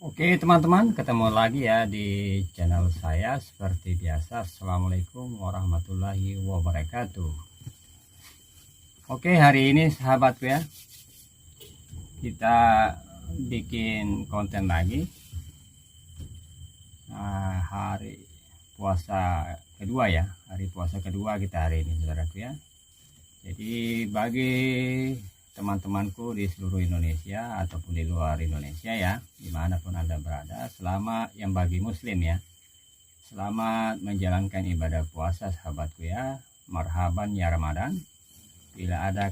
Oke teman-teman, ketemu lagi ya di channel saya seperti biasa. Assalamualaikum warahmatullahi wabarakatuh. Oke, hari ini sahabatku ya, kita bikin konten lagi. Hari puasa kedua ya, hari puasa kedua kita hari ini saudaraku ya. Jadi bagi teman-temanku di seluruh Indonesia ataupun di luar Indonesia ya, dimanapun Anda berada, selamat yang bagi muslim ya, selamat menjalankan ibadah puasa sahabatku ya. Marhaban ya Ramadan. Bila ada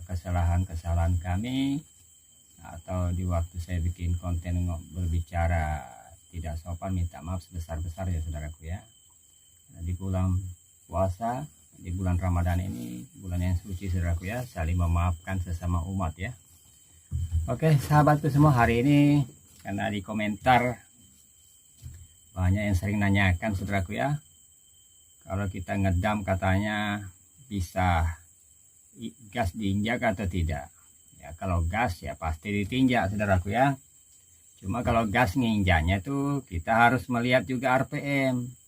kesalahan-kesalahan kami atau di waktu saya bikin konten berbicara tidak sopan, minta maaf sebesar-besar ya saudaraku ya. Di bulan puasa, di bulan Ramadan ini, bulan yang suci saudaraku ya, saling memaafkan sesama umat ya. Oke sahabatku semua, hari ini karena di komentar banyak yang sering nanyakan saudaraku ya, kalau kita ngedam katanya bisa gas diinjak atau tidak ya. Kalau gas ya pasti ditinjak saudaraku ya, cuma kalau gas nginjaknya tuh kita harus melihat juga RPM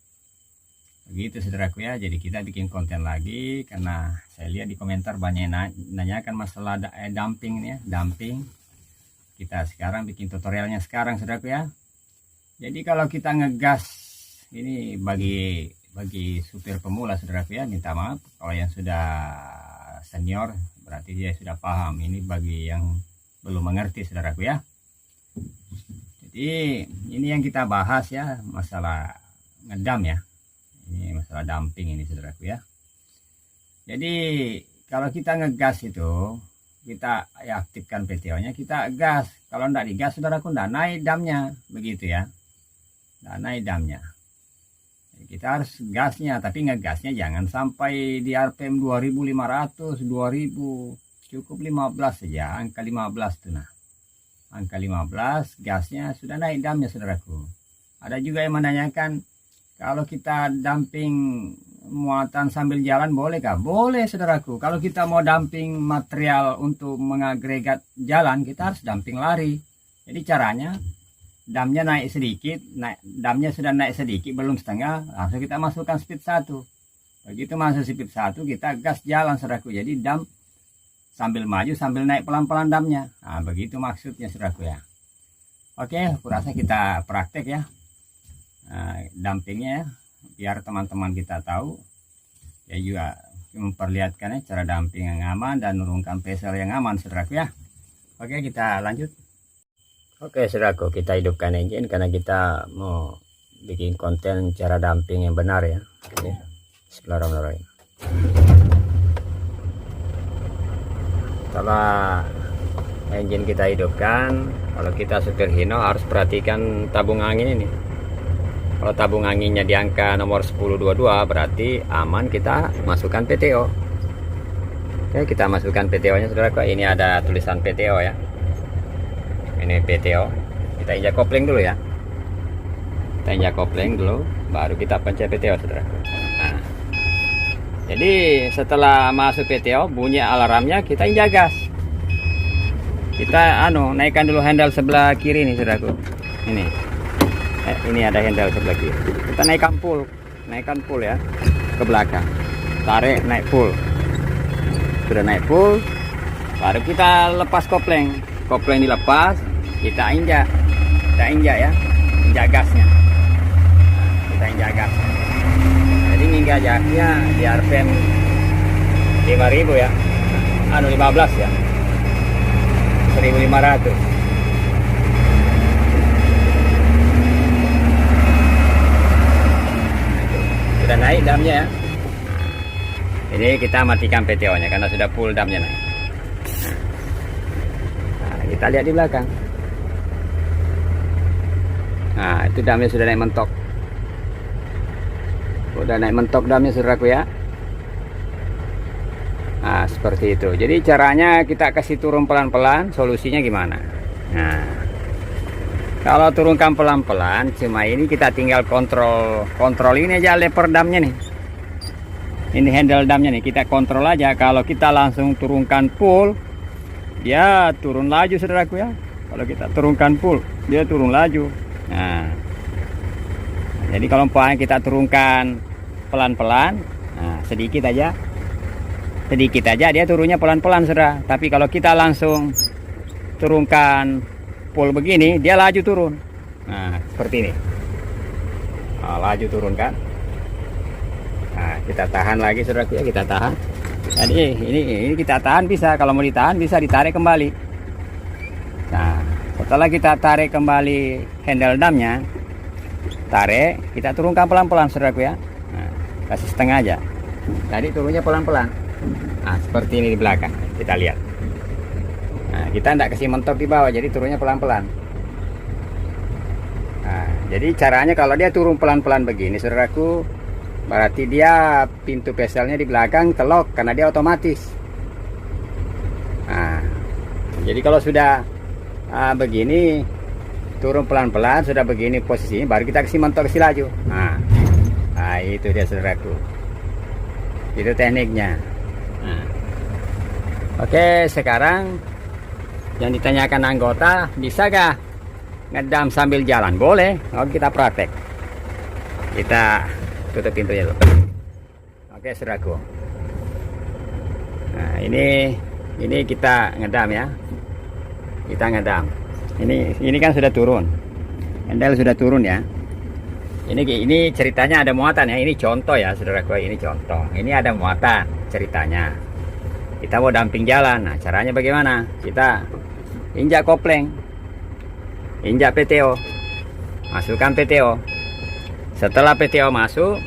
begitu saudaraku ya. Jadi kita bikin konten lagi karena saya lihat di komentar banyak yang nanyakan masalah dumping nih ya, dumping. Kita sekarang bikin tutorialnya sekarang saudaraku ya. Jadi kalau kita ngegas ini bagi supir pemula saudaraku ya, minta maaf. Kalau yang sudah senior berarti dia sudah paham. Ini bagi yang belum mengerti saudaraku ya. Jadi ini yang kita bahas ya, masalah ngedam ya. Ini masalah dumping ini saudaraku ya. Jadi kalau kita ngegas itu, kita aktifkan PTO nya, kita gas. Kalau enggak digas saudaraku, enggak naik damnya begitu ya, enggak naik damnya. Jadi kita harus gasnya, tapi ngegasnya jangan sampai di RPM 2500 2000, cukup 15 saja, angka 15 tuh. Nah angka 15 gasnya sudah naik damnya saudaraku. Ada juga yang menanyakan, kalau kita damping muatan sambil jalan boleh kah? Boleh saudaraku. Kalau kita mau damping material untuk mengagregat jalan, kita harus damping lari. Jadi caranya, damnya naik sedikit, damnya sudah naik sedikit, belum setengah, langsung kita masukkan speed 1. Begitu masuk speed 1, kita gas jalan saudaraku. Jadi dam sambil maju, sambil naik pelan-pelan damnya. Nah begitu maksudnya saudaraku ya. Oke, aku rasa kita praktek ya. Dampingnya biar teman-teman kita tahu ya, juga memperlihatkannya cara damping yang aman dan menurunkan PSL yang aman saudaraku ya. Oke, kita lanjut. Oke saudaraku, kita hidupkan engine karena kita mau bikin konten cara damping yang benar ya. Oke, bismillahirrahmanirrahim. Setelah engine kita hidupkan, kalau kita supir Hino harus perhatikan tabung angin ini. Kalau tabung anginnya di angka nomor 1022 berarti aman, kita masukkan PTO. Oke, kita masukkan PTO nya saudaraku. Ini ada tulisan PTO ya. Ini PTO. Kita injak kopling dulu ya. Kita injak kopling dulu, baru kita pencet PTO saudaraku. Nah, jadi setelah masuk PTO, bunyi alarmnya, kita injak gas. Kita naikkan dulu handle sebelah kiri nih saudaraku. Ini ada handle sebelah kiri. Kita naikkan full ya ke belakang. Tarik, naik full. Sudah naik full, baru kita lepas kopling. Kopling dilepas, kita injak ya, injak gasnya. Kita injak gas. Jadi injak gasnya di RPM 5000 ya. 15 ya. 1500. Sudah naik damnya ya. Jadi kita matikan PTO nya karena sudah full damnya naik. Nah, kita lihat di belakang. Nah itu damnya sudah naik mentok. Sudah naik mentok damnya saudaraku ya. Nah seperti itu. Jadi caranya kita kasih turun pelan-pelan. Solusinya gimana? Nah, kalau turunkan pelan-pelan, cuma ini kita tinggal kontrol ini aja lever damnya nih. Ini handle damnya nih, kita kontrol aja. Kalau kita langsung turunkan full, dia turun laju saudaraku ya. Kalau kita turunkan full, dia turun laju. Nah, jadi kalau umpamanya kita turunkan pelan-pelan, nah, sedikit aja dia turunnya pelan-pelan, saudara. Tapi kalau kita langsung turunkan full begini, dia laju turun. Nah, seperti ini. Nah, laju turun kan. Nah, kita tahan lagi, saudara, ya, kita tahan. Jadi ini kita tahan bisa, kalau mau ditahan bisa ditarik kembali. Nah, setelah kita tarik kembali handle damnya, tarik, kita turunkan pelan-pelan, saudaraku ya. Nah, kasih setengah aja. Tadi turunnya pelan-pelan. Nah, seperti ini di belakang, kita lihat. Nah, kita tidak kasih mentok di bawah, jadi turunnya pelan-pelan. Nah, jadi caranya kalau dia turun pelan-pelan begini, saudaraku, berarti dia pintu bezelnya di belakang telok karena dia otomatis. Nah, jadi kalau sudah begini turun pelan-pelan, sudah begini posisinya, baru kita kasih mentok, kasih laju. Nah, itu dia, saudaraku. Itu tekniknya. Nah, oke, sekarang yang ditanyakan anggota, bisakah ngedam sambil jalan? Boleh. Oke, kita praktek. Kita tutup pintunya dulu. Oke, saudaraku. Nah, ini kita ngedam ya. Kita ngedam. Ini kan sudah turun. Handle sudah turun ya. Ini ceritanya ada muatan ya. Ini contoh ya, saudaraku. Ini contoh. Ini ada muatan ceritanya. Kita mau damping jalan. Nah, caranya bagaimana? Kita injak kopling, injak PTO, masukkan PTO. Setelah PTO masuk,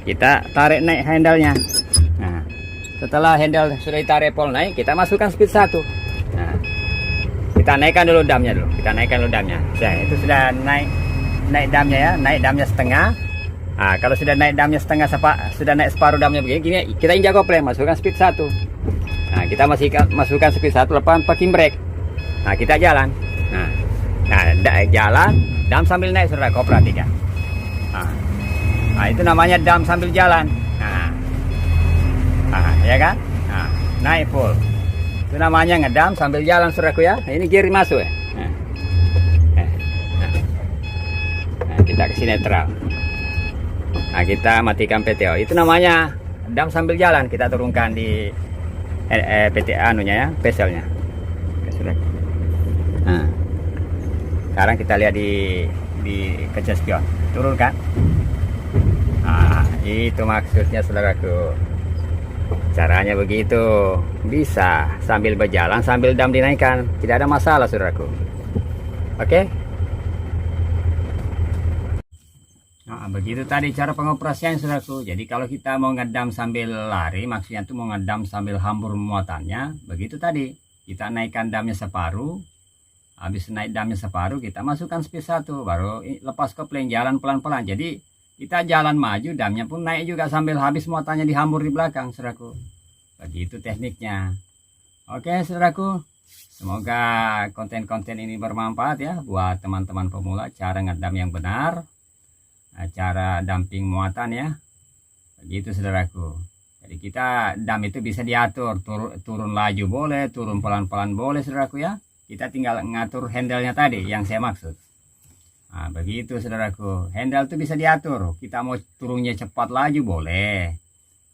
kita tarik naik handle-nya. Nah, setelah handle sudah ditarik pol naik, kita masukkan speed 1. Nah, kita naikkan dulu damnya dulu. Kita naikkan dulu damnya. Nah, itu sudah naik damnya ya, naik damnya setengah. Nah, kalau sudah naik damnya setengah, sudah naik separuh damnya begini, gini, kita injak kopling, masukkan speed 1. Nah, kita masukkan speed 1, lepas parking brake. Nah, kita jalan. Nah, jalan, dam sambil naik, saudara, kau perhatikan. Nah, itu namanya dam sambil jalan. Nah, ya kan? Nah, naik full. Itu namanya ngedam sambil jalan, saudaraku ya. Nah, ini gear masuk ya. Nah, kita kasih netral. Nah, kita matikan PTO. Itu namanya dam sambil jalan. Kita turunkan di PT anunya ya, bezelnya. Nah, sekarang kita lihat di kaca spion, turun kan? Nah, itu maksudnya, saudaraku. Caranya begitu, bisa sambil berjalan sambil dam dinaikkan, tidak ada masalah, saudaraku. Oke? Nah, begitu tadi cara pengoperasian, saudaraku. Jadi kalau kita mau ngedam sambil lari, maksudnya itu mau ngedam sambil hambur muatannya, begitu tadi. Kita naikkan damnya separuh, habis naik damnya separuh, kita masukkan speed 1, baru lepas kopling, jalan pelan-pelan. Jadi kita jalan maju, damnya pun naik juga sambil habis muatannya dihambur di belakang, saudaraku. Begitu tekniknya. Oke, saudaraku. Semoga konten-konten ini bermanfaat ya buat teman-teman pemula, cara ngedam yang benar, cara damping muatan ya. Begitu, saudaraku. Jadi kita dam itu bisa diatur, turun laju boleh, turun pelan-pelan boleh, saudaraku ya. Kita tinggal ngatur handle-nya tadi yang saya maksud. Nah, begitu, saudaraku. Handle itu bisa diatur. Kita mau turunnya cepat laju boleh.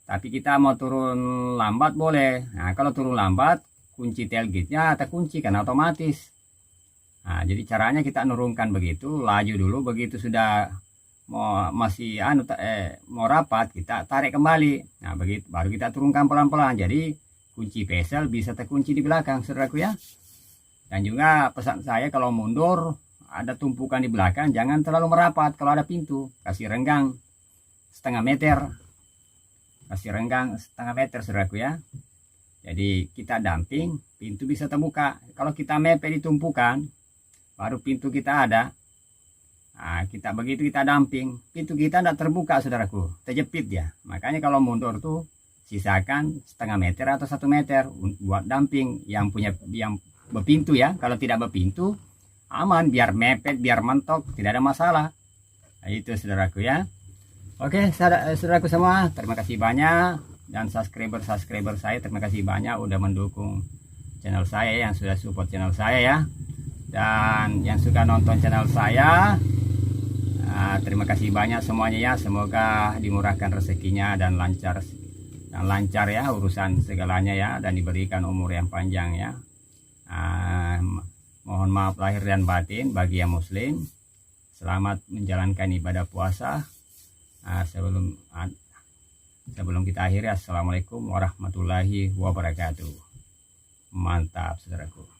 Tapi kita mau turun lambat boleh. Nah, kalau turun lambat, kunci tailgate-nya terkunci kan otomatis. Nah, jadi caranya kita nurunkan begitu, laju dulu, begitu sudah mau rapat, kita tarik kembali. Nah, begitu baru kita turunkan pelan-pelan. Jadi kunci bezel bisa terkunci di belakang, saudaraku ya. Dan juga pesan saya, kalau mundur ada tumpukan di belakang, jangan terlalu merapat. Kalau ada pintu, kasih renggang setengah meter, saudaraku ya. Jadi kita damping, pintu bisa terbuka. Kalau kita mepet di tumpukan, baru pintu kita ada. Nah, begitu kita damping, pintu kita tidak terbuka, saudaraku, terjepit ya. Makanya kalau mundur tuh sisakan setengah meter atau 1 meter buat damping yang berpintu ya. Kalau tidak berpintu, aman, biar mepet, biar mentok, tidak ada masalah. Nah, itu, saudaraku ya. Oke, saudaraku semua, terima kasih banyak. Dan subscriber saya, terima kasih banyak udah mendukung channel saya, yang sudah support channel saya ya. dan yang suka nonton channel saya. Terima kasih banyak semuanya ya. Semoga dimurahkan rezekinya dan lancar ya urusan segalanya ya, dan diberikan umur yang panjang ya. Mohon maaf lahir dan batin bagi yang muslim. Selamat menjalankan ibadah puasa. Sebelum kita akhiri, assalamualaikum warahmatullahi wabarakatuh. Mantap saudaraku.